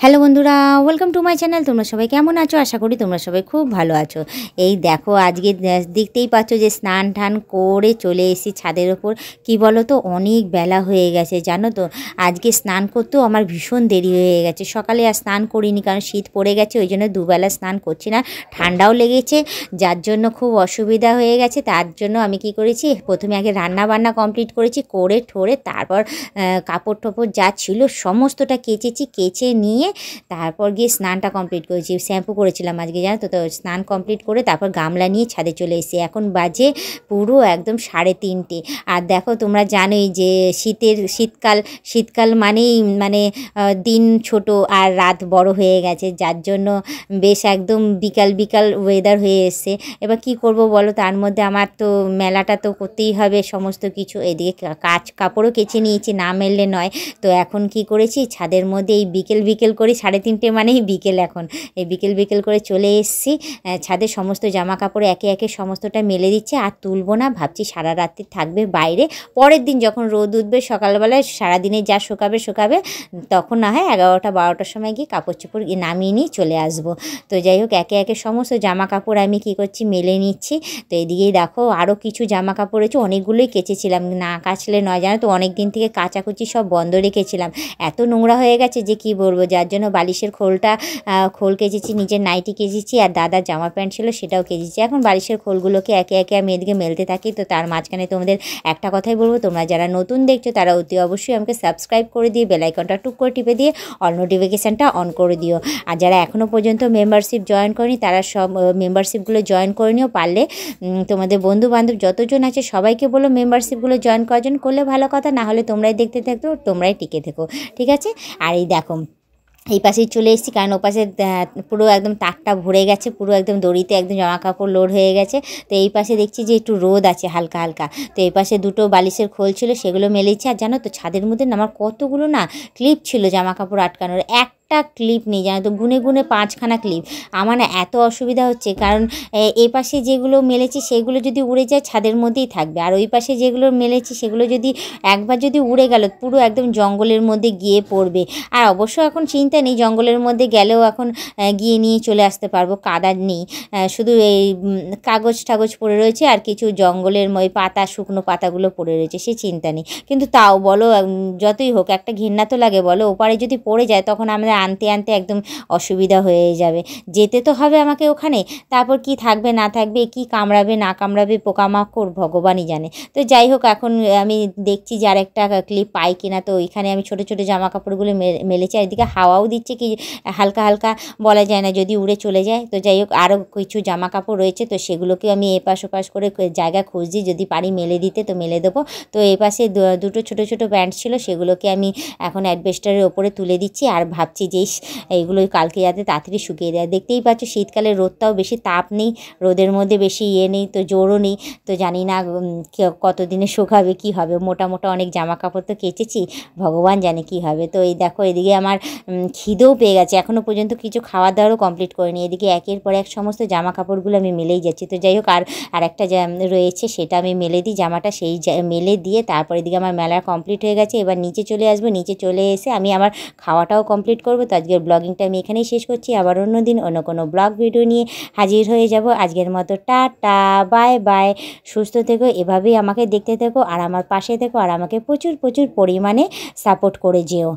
Hello বন্ধুরা, welcome to my channel. তোমরা সবাই কেমন আছো? আশা করি তোমরা সবাই খুব ভালো আছো। এই দেখো, আজকে দেখতেই পাচ্ছ যে স্নান টান করে চলে এসেছি ছাদের ওপর। কি বলো তো, অনেক বেলা হয়ে গেছে জানো তো। আজকে স্নান করতেও আমার ভীষণ দেরি হয়ে গেছে। সকালে আর স্নান করিনি, কারণ শীত পড়ে গেছে, ওই জন্য দুবেলা স্নান করছি না। ঠান্ডাও লেগেছে, যার জন্য খুব অসুবিধা হয়ে গেছে। তার জন্য আমি কি করেছি, প্রথমে আগে রান্না বান্না কমপ্লিট করেছি, করে ঠোরে তারপর কাপড় টাপড় যা ছিল সমস্তটা কেচেছি। কেচে নিয়ে তারপর গিয়ে স্নানটা কমপ্লিট করেছি। শ্যাম্পু করেছিলাম আজকে জানো তো। স্নান কমপ্লিট করে তারপর গামলা নিয়ে ছাদে চলে এসেছি। এখন বাজে পুরো একদম 3:30। আর দেখো, তোমরা জানোই যে শীতকাল মানেই দিন ছোট আর রাত বড় হয়ে গেছে, যার জন্য বেশ একদম বিকাল বিকাল ওয়েদার হয়ে এসছে। এবার কি করব বলো, তার মধ্যে আমার তো মেলাটা তো করতেই হবে সমস্ত কিছু। এদিকে কাপড়ও কেচে নিয়েছি, না মেললে নয়। তো এখন কি করেছি, ছাদের মধ্যে এই বিকেল করে 3:30 মানেই বিকেল। এখন এই বিকেল করে চলে এসেছি ছাদে। সমস্ত জামা কাপড় একে একে সমস্তটা মেলে দিচ্ছে, আর তুলবো না, ভাবছি সারা রাত্রি থাকবে বাইরে। পরের দিন যখন রোদ উঠবে সকালবেলায়, সারাদিনে যা শোকাবে তখন না হয় 11টা-12টার সময় গিয়ে কাপড় চোপড় নামিয়ে নিয়ে চলে আসবো। তো যাই হোক, একে একে সমস্ত জামা কাপড় আমি কি করছি, মেলে নিচ্ছি। তো এদিকেই দেখো, আরও কিছু জামা কাপড় রয়েছে, অনেকগুলোই কেচেছিলাম, না কাচলে নয় জানো তো। অনেক দিন থেকে কাচাকুচি সব বন্ধ রেখেছিলাম, এত নোংরা হয়ে গেছে যে কি বলবো। যার জন্য বালিশের খোল কেচেছি, নিজের নাইটি কেচেছি, আর দাদার জামা প্যান্ট ছিল সেটাও কেচেছি। এখন বালিশের খোলগুলোকে একে একে আমি এদিকে মেলতে থাকি। তো তার মাঝখানে তোমাদের একটা কথাই বলবো, তোমরা যারা নতুন দেখছো তারা অতি অবশ্যই আমাকে সাবস্ক্রাইব করে দিয়ে বেল আইকনটা টুক করে টিপে দিয়ে অল নোটিফিকেশানটা অন করে দিও। আর যারা এখনও পর্যন্ত মেম্বারশিপ জয়েন করেনি তারা সব মেম্বারশিপগুলো জয়েন করে নিও। পারলে তোমাদের বন্ধু বান্ধব যতজন আছে সবাইকে বলো মেম্বারশিপগুলো জয়েন করার জন্য। করলে ভালো কথা, না হলে তোমরাই দেখতে থাকো, তোমরাই টিকে থেকো, ঠিক আছে। আর এই দেখো, এই পাশেই চলে এসেছি, কারণ ও পাশে পুরো একদম তাকটা ভরে গেছে, পুরো একদম দড়িতে একদম জামা কাপড় লোড হয়ে গেছে। তো এই পাশে দেখছি যে একটু রোদ আছে হালকা হালকা। তো এই পাশে দুটো বালিশের খোল ছিল, সেগুলো মেলেছি। আর জানো তো, ছাদের মধ্যে না আমার কতগুলো না ক্লিপ ছিল জামা কাপড় আটকানোর, একটা ক্লিপ নেই জানো তো। গুনে 5খানা ক্লিপ। আমার না এত অসুবিধা হচ্ছে, কারণ এই পাশে যেগুলো মেলেছি সেগুলো যদি উড়ে যায় ছাদের মধ্যেই থাকবে, আর ওই পাশে যেগুলো মেলেছি সেগুলো যদি একবার যদি উড়ে গেল পুরো একদম জঙ্গলের মধ্যে গিয়ে পড়বে। আর অবশ্য এখন চিন্তা নেই, জঙ্গলের মধ্যে গেলেও এখন গিয়ে নিয়ে চলে আসতে পারবো, কাদা নেই। শুধু এই কাগজ পড়ে রয়েছে, আর কিছু জঙ্গলের ওই পাতা, শুকনো পাতাগুলো পড়ে রয়েছে, সে চিন্তা নেই। কিন্তু তাও বলো, যতই হোক একটা ঘৃণা তো লাগে বলো। ওপারে যদি পড়ে যায় তখন আমরা আনতে একদম অসুবিধা হয়ে যাবে। যেতে তো হবে আমাকে ওখানে, তারপর কি থাকবে না থাকবে, কি কামড়াবে না কামড়াবে পোকামাকড় ভগবানই জানে। তো যাই হোক, এখন আমি দেখছি যে আরেকটা ক্লিপ পাই কিনা। তো ওইখানে আমি ছোটো ছোটো জামা কাপড়গুলো মেলেছি। আর এদিকে হাওয়াও দিচ্ছে কি হালকা হালকা, বলা যায় না যদি উড়ে চলে যায়। তো যাই হোক, আরও কিছু জামা কাপড় রয়েছে, তো সেগুলোকে আমি এপাশ ওপাশ করে জায়গা খুঁজছি, যদি পারি মেলে দিতে তো মেলে দেবো। তো এপাশে দুটো ছোটো প্যান্ট ছিল, সেগুলোকে আমি এখন অ্যাডবেস্টারের ওপরে তুলে দিচ্ছি। আর ভাবছি যে এইগুলো কালকে যাতে তাড়াতাড়ি শুকিয়ে দেয়। দেখতেই পাচ্ছ শীতকালে রোদটাও বেশি তাপ নেই, রোদের মধ্যে বেশি নেই, তো জোরও নেই। তো জানি না কতদিনে শুকাবে কি হবে। মোটা অনেক জামা কাপড় তো কেচেছি, ভগবান জানে কি হবে। তো এই দেখো, এদিকে আমার খিদেও পেয়ে গেছে, এখনও পর্যন্ত কিছু খাওয়া দাওয়ারও কমপ্লিট করিনি। এদিকে একের পর এক সমস্ত জামা কাপড়গুলো আমি মেলেই যাচ্ছি। তো যাই হোক, আর একটা রয়েছে সেটা আমি মেলে দিই, জামাটা সেই মেলে দিয়ে তারপরে এদিকে আমার মেলা কমপ্লিট হয়ে গেছে। এবার নিচে চলে আসবো, নিচে চলে এসে আমি আমার খাওয়াটাও কমপ্লিট করবো। তো আজকের ব্লগিংটা আমি এখানেই শেষ করছি। আবার অন্য দিন অন্য কোনো ব্লগ ভিডিও নিয়ে হাজির হয়ে যাব। আজকের মতো টাটা, বাই বাই। সুস্থ থেকো, এভাবেই আমাকে দেখতে থেকো, আর আমার পাশে থেকো, আর আমাকে প্রচুর পরিমাণে সাপোর্ট করে যেও।